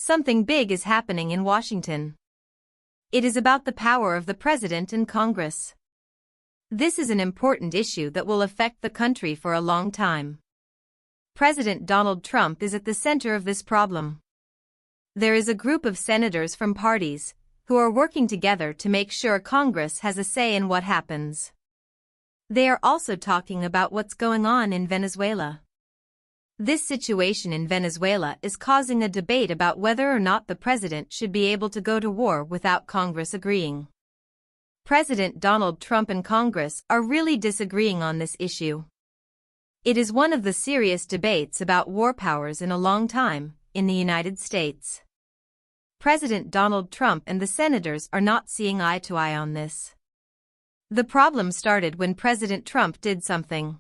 something big is happening in Washington. It is about the power of the president and Congress. This is an important issue that will affect the country for a long time. President Donald Trump is at the center of this problem. There is a group of senators from parties who are working together to make sure Congress has a say in what happens. They are also talking about what's going on in Venezuela. This situation in Venezuela is causing a debate about whether or not the president should be able to go to war without Congress agreeing. President Donald Trump and Congress are really disagreeing on this issue. It is one of the serious debates about war powers in a long time in the United States. President Donald Trump and the senators are not seeing eye to eye on this. The problem started when President Trump did something.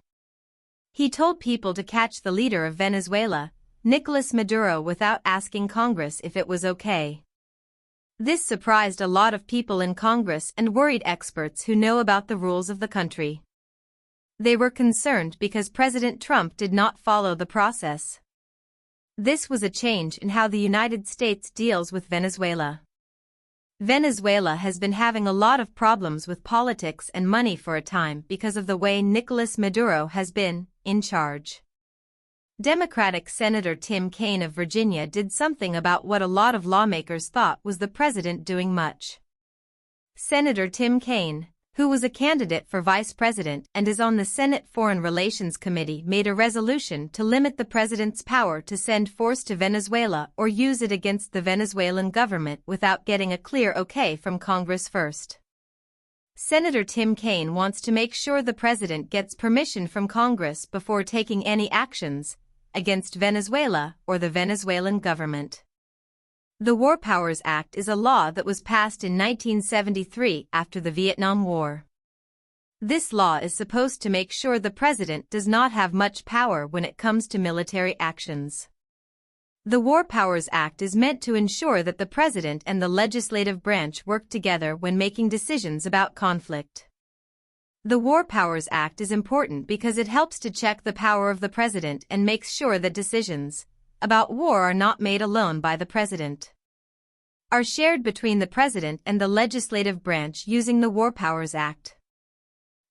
He told people to catch the leader of Venezuela, Nicolas Maduro, without asking Congress if it was okay. This surprised a lot of people in Congress and worried experts who know about the rules of the country. They were concerned because President Trump did not follow the process. This was a change in how the United States deals with Venezuela. Venezuela has been having a lot of problems with politics and money for a time because of the way Nicolas Maduro has been in charge. Democratic Senator Tim Kaine of Virginia did something about what a lot of lawmakers thought was the president doing much. Senator Tim Kaine, who was a candidate for vice president and is on the Senate Foreign Relations Committee, made a resolution to limit the president's power to send force to Venezuela or use it against the Venezuelan government without getting a clear okay from Congress first. Senator Tim Kaine wants to make sure the president gets permission from Congress before taking any actions against Venezuela or the Venezuelan government. The War Powers Act is a law that was passed in 1973 after the Vietnam War. This law is supposed to make sure the president does not have much power when it comes to military actions. The War Powers Act is meant to ensure that the president and the legislative branch work together when making decisions about conflict. The War Powers Act is important because it helps to check the power of the president and makes sure that decisions about war are not made alone by the president, are shared between the president and the legislative branch using the War Powers Act.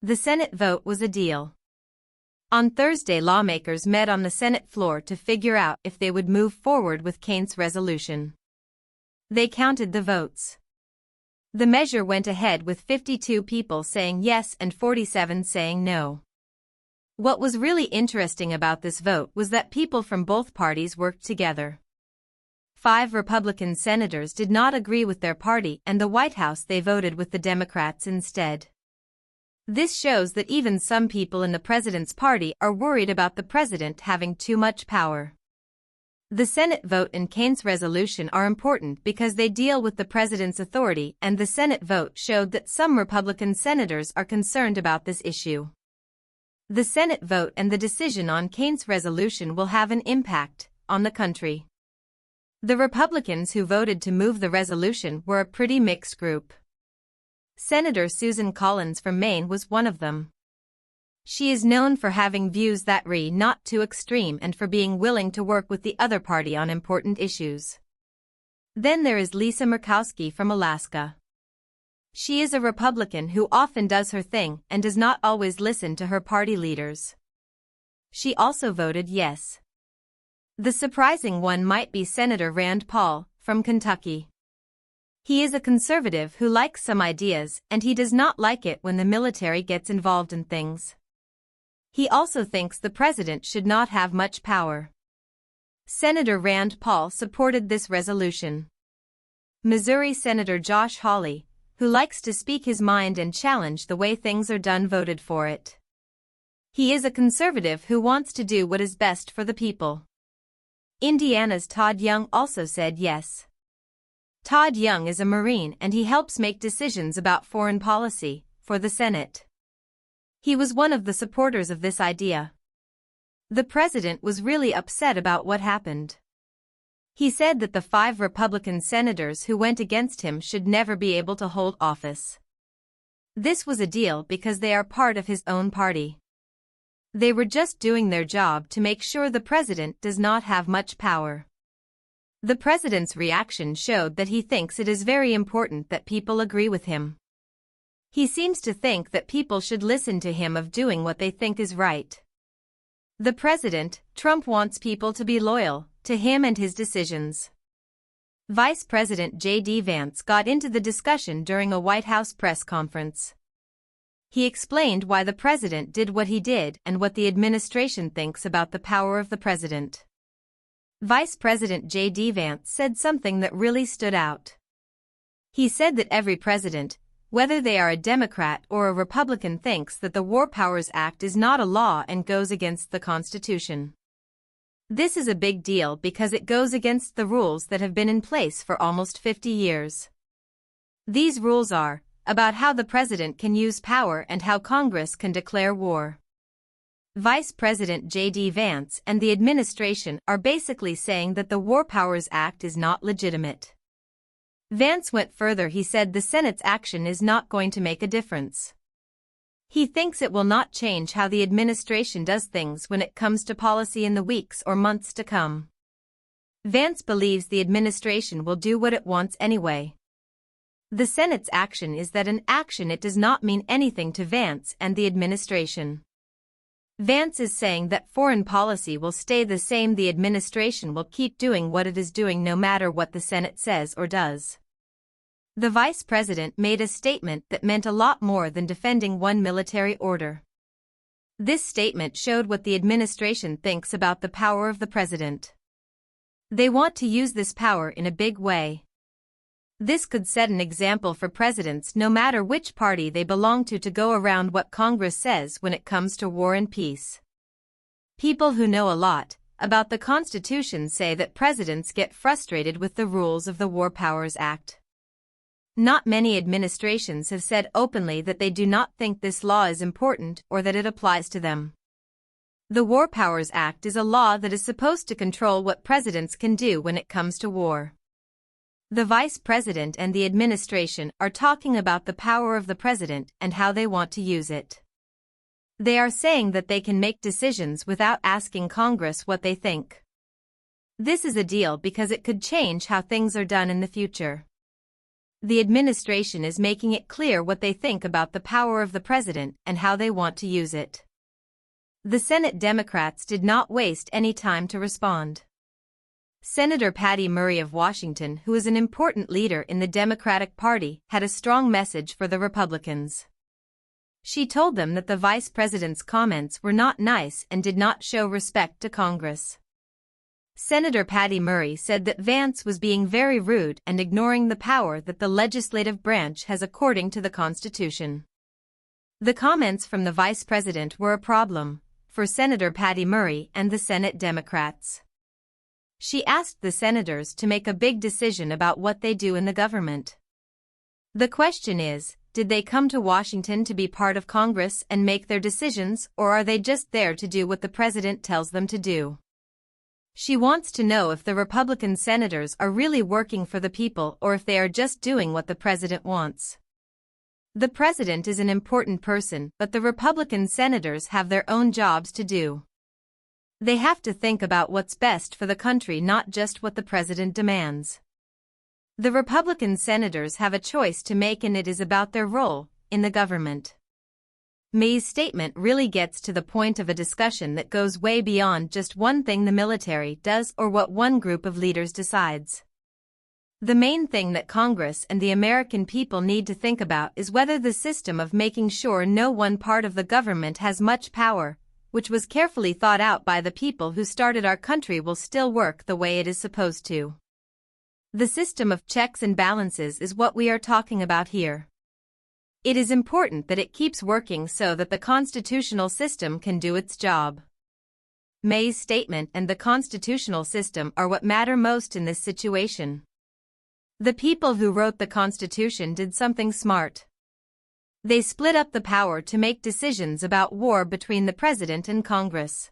The Senate vote was a deal. On Thursday, lawmakers met on the Senate floor to figure out if they would move forward with Kaine's resolution. They counted the votes. The measure went ahead with 52 people saying yes and 47 saying no. What was really interesting about this vote was that people from both parties worked together. 5 Republican senators did not agree with their party, and the White House they voted with the Democrats instead. This shows that even some people in the president's party are worried about the president having too much power. The Senate vote and Kaine's resolution are important because they deal with the president's authority, and the Senate vote showed that some Republican senators are concerned about this issue. The Senate vote and the decision on Kaine's resolution will have an impact on the country. The Republicans who voted to move the resolution were a pretty mixed group. Senator Susan Collins from Maine was one of them. She is known for having views that are not too extreme and for being willing to work with the other party on important issues. Then there is Lisa Murkowski from Alaska. She is a Republican who often does her thing and does not always listen to her party leaders. She also voted yes. The surprising one might be Senator Rand Paul from Kentucky. He is a conservative who likes some ideas, and he does not like it when the military gets involved in things. He also thinks the president should not have much power. Senator Rand Paul supported this resolution. Missouri Senator Josh Hawley, who likes to speak his mind and challenge the way things are done, voted for it. He is a conservative who wants to do what is best for the people. Indiana's Todd Young also said yes. Todd Young is a Marine and he helps make decisions about foreign policy for the Senate. He was one of the supporters of this idea. The president was really upset about what happened. He said that the 5 Republican senators who went against him should never be able to hold office. This was a deal because they are part of his own party. They were just doing their job to make sure the president does not have much power. The president's reaction showed that he thinks it is very important that people agree with him. He seems to think that people should listen to him of doing what they think is right. The president, Trump, wants people to be loyal to him and his decisions. Vice President J.D. Vance got into the discussion during a White House press conference. He explained why the president did what he did and what the administration thinks about the power of the president. Vice President J.D. Vance said something that really stood out. He said that every president, whether they are a Democrat or a Republican, thinks that the War Powers Act is not a law and goes against the Constitution. This is a big deal because it goes against the rules that have been in place for almost 50 years. These rules are about how the president can use power and how Congress can declare war. Vice President J.D. Vance and the administration are basically saying that the War Powers Act is not legitimate. Vance went further. He said the Senate's action is not going to make a difference. He thinks it will not change how the administration does things when it comes to policy in the weeks or months to come. Vance believes the administration will do what it wants anyway. The Senate's action is that an action. It does not mean anything to Vance and the administration. Vance is saying that foreign policy will stay the same. The administration will keep doing what it is doing no matter what the Senate says or does. The vice president made a statement that meant a lot more than defending one military order. This statement showed what the administration thinks about the power of the president. They want to use this power in a big way. This could set an example for presidents no matter which party they belong to go around what Congress says when it comes to war and peace. People who know a lot about the Constitution say that presidents get frustrated with the rules of the War Powers Act. Not many administrations have said openly that they do not think this law is important or that it applies to them. The War Powers Act is a law that is supposed to control what presidents can do when it comes to war. The vice president and the administration are talking about the power of the president and how they want to use it. They are saying that they can make decisions without asking Congress what they think. This is a deal because it could change how things are done in the future. The administration is making it clear what they think about the power of the president and how they want to use it. The Senate Democrats did not waste any time to respond. Senator Patty Murray of Washington, who is an important leader in the Democratic Party, had a strong message for the Republicans. She told them that the vice president's comments were not nice and did not show respect to Congress. Senator Patty Murray said that Vance was being very rude and ignoring the power that the legislative branch has according to the Constitution. The comments from the vice president were a problem for Senator Patty Murray and the Senate Democrats. She asked the senators to make a big decision about what they do in the government. The question is, did they come to Washington to be part of Congress and make their decisions, or are they just there to do what the president tells them to do? She wants to know if the Republican senators are really working for the people or if they are just doing what the president wants. The president is an important person, but the Republican senators have their own jobs to do. They have to think about what's best for the country, not just what the president demands. The Republican senators have a choice to make, and it is about their role in the government. May's statement really gets to the point of a discussion that goes way beyond just one thing the military does or what one group of leaders decides. The main thing that Congress and the American people need to think about is whether the system of making sure no one part of the government has much power, which was carefully thought out by the people who started our country, will still work the way it is supposed to. The system of checks and balances is what we are talking about here. It is important that it keeps working so that the constitutional system can do its job. May's statement and the constitutional system are what matter most in this situation. The people who wrote the Constitution did something smart. They split up the power to make decisions about war between the president and Congress.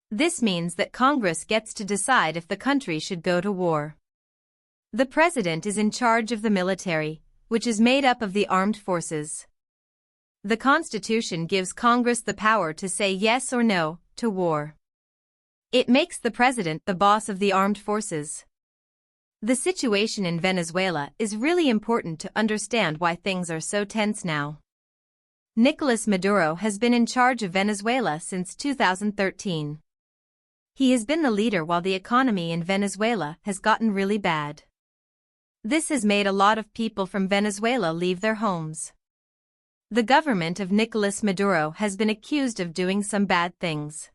This means that Congress gets to decide if the country should go to war. The president is in charge of the military, which is made up of the armed forces. The Constitution gives Congress the power to say yes or no to war. It makes the president the boss of the armed forces. The situation in Venezuela is really important to understand why things are so tense now. Nicolas Maduro has been in charge of Venezuela since 2013. He has been the leader while the economy in Venezuela has gotten really bad. This has made a lot of people from Venezuela leave their homes. The government of Nicolas Maduro has been accused of doing some bad things.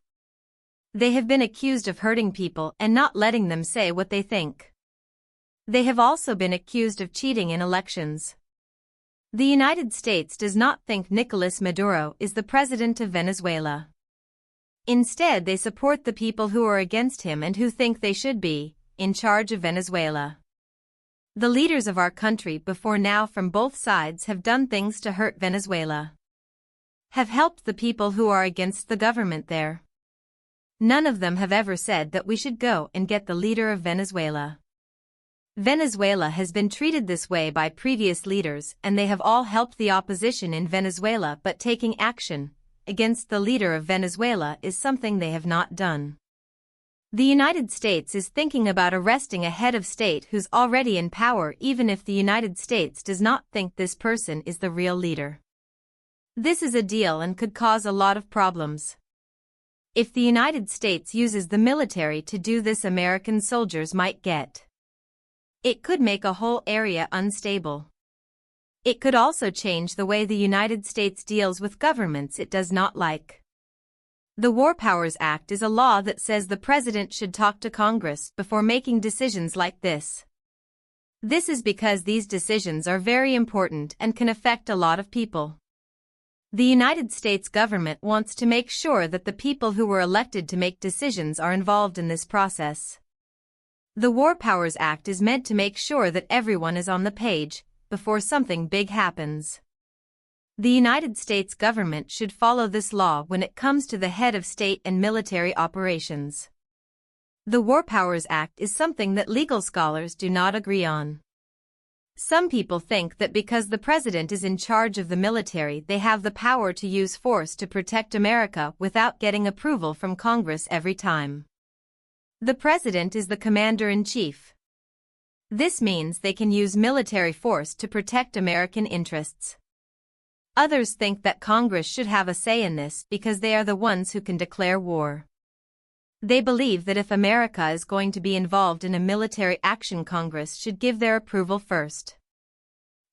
They have been accused of hurting people and not letting them say what they think. They have also been accused of cheating in elections. The United States does not think Nicolas Maduro is the president of Venezuela. Instead, they support the people who are against him and who think they should be in charge of Venezuela. The leaders of our country before now from both sides have done things to hurt Venezuela. Have helped the people who are against the government there. None of them have ever said that we should go and get the leader of Venezuela. Venezuela has been treated this way by previous leaders and they have all helped the opposition in Venezuela, but taking action against the leader of Venezuela is something they have not done. The United States is thinking about arresting a head of state who's already in power even if the United States does not think this person is the real leader. This is a deal and could cause a lot of problems. If the United States uses the military to do this, American soldiers might get. It could make a whole area unstable. It could also change the way the United States deals with governments it does not like. The War Powers Act is a law that says the president should talk to Congress before making decisions like this. This is because these decisions are very important and can affect a lot of people. The United States government wants to make sure that the people who were elected to make decisions are involved in this process. The War Powers Act is meant to make sure that everyone is on the page before something big happens. The United States government should follow this law when it comes to the head of state and military operations. The War Powers Act is something that legal scholars do not agree on. Some people think that because the president is in charge of the military, they have the power to use force to protect America without getting approval from Congress every time. The president is the commander-in-chief. This means they can use military force to protect American interests. Others think that Congress should have a say in this because they are the ones who can declare war. They believe that if America is going to be involved in a military action, Congress should give their approval first.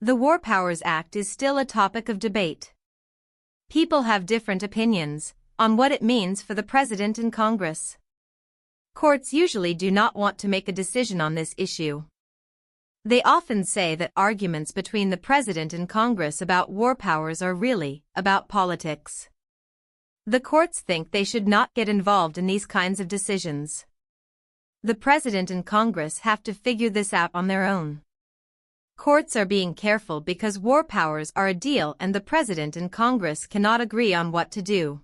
The War Powers Act is still a topic of debate. People have different opinions on what it means for the president and Congress. Courts usually do not want to make a decision on this issue. They often say that arguments between the president and Congress about war powers are really about politics. The courts think they should not get involved in these kinds of decisions. The president and Congress have to figure this out on their own. Courts are being careful because war powers are a deal and the president and Congress cannot agree on what to do.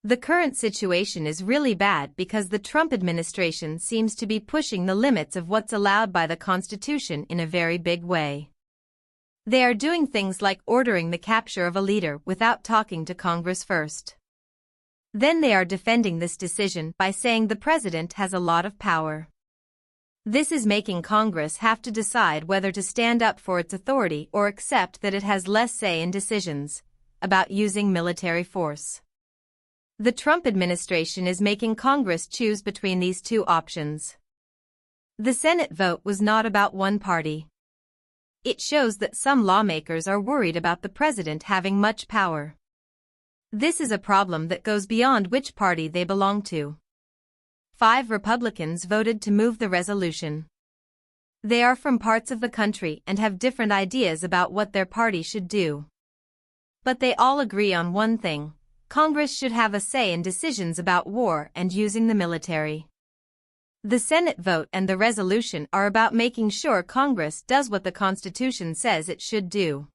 The current situation is really bad because the Trump administration seems to be pushing the limits of what's allowed by the Constitution in a very big way. They are doing things like ordering the capture of a leader without talking to Congress first. Then they are defending this decision by saying the president has a lot of power. This is making Congress have to decide whether to stand up for its authority or accept that it has less say in decisions about using military force. The Trump administration is making Congress choose between these two options. The Senate vote was not about one party. It shows that some lawmakers are worried about the president having much power. This is a problem that goes beyond which party they belong to. 5 Republicans voted to move the resolution. They are from parts of the country and have different ideas about what their party should do. But they all agree on one thing: Congress should have a say in decisions about war and using the military. The Senate vote and the resolution are about making sure Congress does what the Constitution says it should do.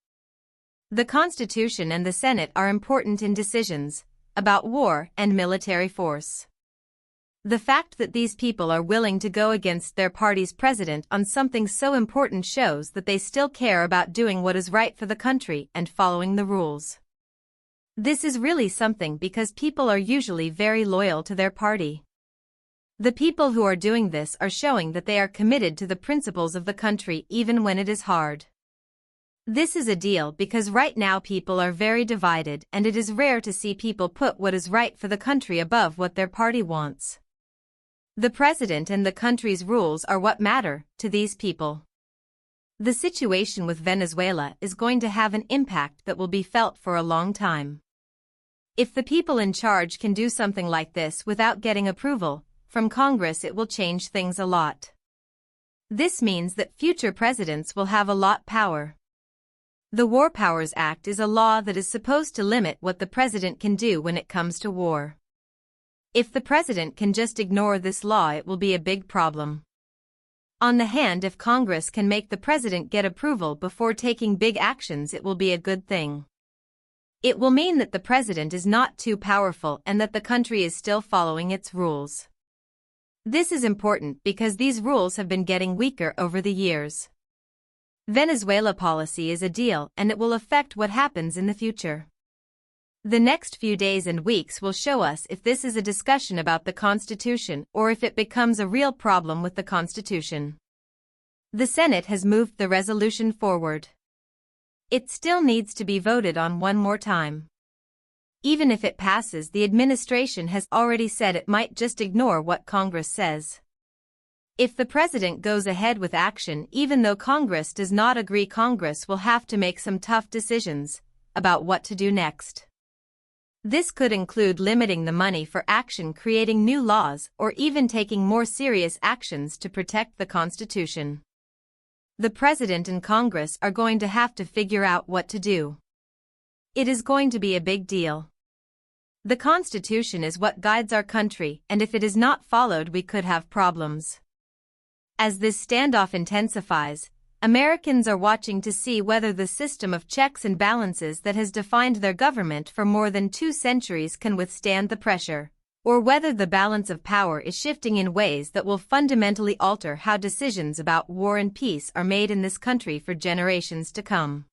The Constitution and the Senate are important in decisions about war and military force. The fact that these people are willing to go against their party's president on something so important shows that they still care about doing what is right for the country and following the rules. This is really something because people are usually very loyal to their party. The people who are doing this are showing that they are committed to the principles of the country even when it is hard. This is a deal because right now people are very divided and it is rare to see people put what is right for the country above what their party wants. The president and the country's rules are what matter to these people. The situation with Venezuela is going to have an impact that will be felt for a long time. If the people in charge can do something like this without getting approval from Congress, it will change things a lot. This means that future presidents will have a lot power. The War Powers Act is a law that is supposed to limit what the president can do when it comes to war. If the president can just ignore this law, it will be a big problem. On the hand, if Congress can make the president get approval before taking big actions, it will be a good thing. It will mean that the president is not too powerful and that the country is still following its rules. This is important because these rules have been getting weaker over the years. Venezuela policy is a deal and it will affect what happens in the future. The next few days and weeks will show us if this is a discussion about the Constitution or if it becomes a real problem with the Constitution. The Senate has moved the resolution forward. It still needs to be voted on one more time. Even if it passes, the administration has already said it might just ignore what Congress says. If the president goes ahead with action even though Congress does not agree, Congress will have to make some tough decisions about what to do next. This could include limiting the money for action, creating new laws, or even taking more serious actions to protect the Constitution. The president and Congress are going to have to figure out what to do. It is going to be a big deal. The Constitution is what guides our country, and if it is not followed, we could have problems. As this standoff intensifies, Americans are watching to see whether the system of checks and balances that has defined their government for more than 2 centuries can withstand the pressure, or whether the balance of power is shifting in ways that will fundamentally alter how decisions about war and peace are made in this country for generations to come.